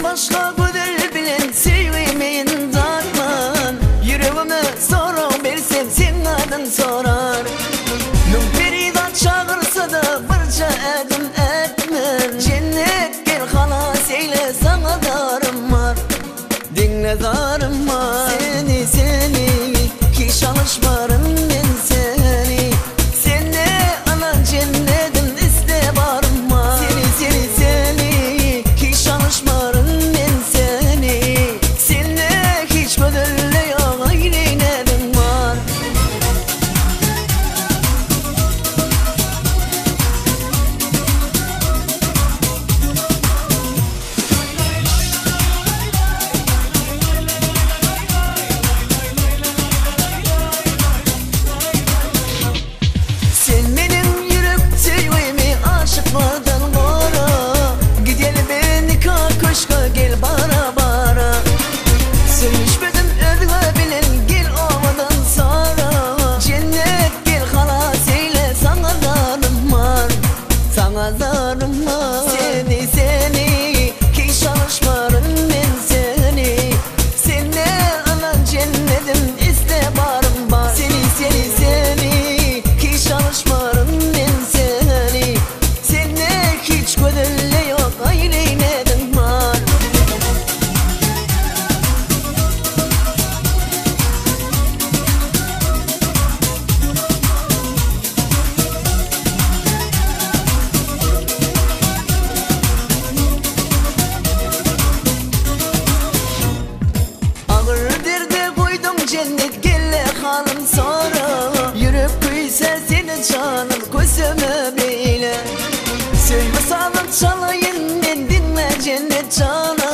Başka güzel bilen sevmeyin darman. Yüreğime soru versem sen adın sorar. Nümperidan çağırsa da barca edim etmem. Cennet gel halas eyle sana darım var. Dinle darım var. Seni ki çalışmarım ben seni. Sen ne anan cennetin iste barım var. Seni ki çalışmarım. Seni ki çalışmarım ben seni. Sen ne anan cennetim iste barım var. Seni ki çalışmarım ben seni. Sen ne hiç gözelle yok ayrı nedim var. Cennet gelle halım sonra. Yürüp kıysa senin canım gözüme bile. Söyle salım çalayım ben dinle cennet canım.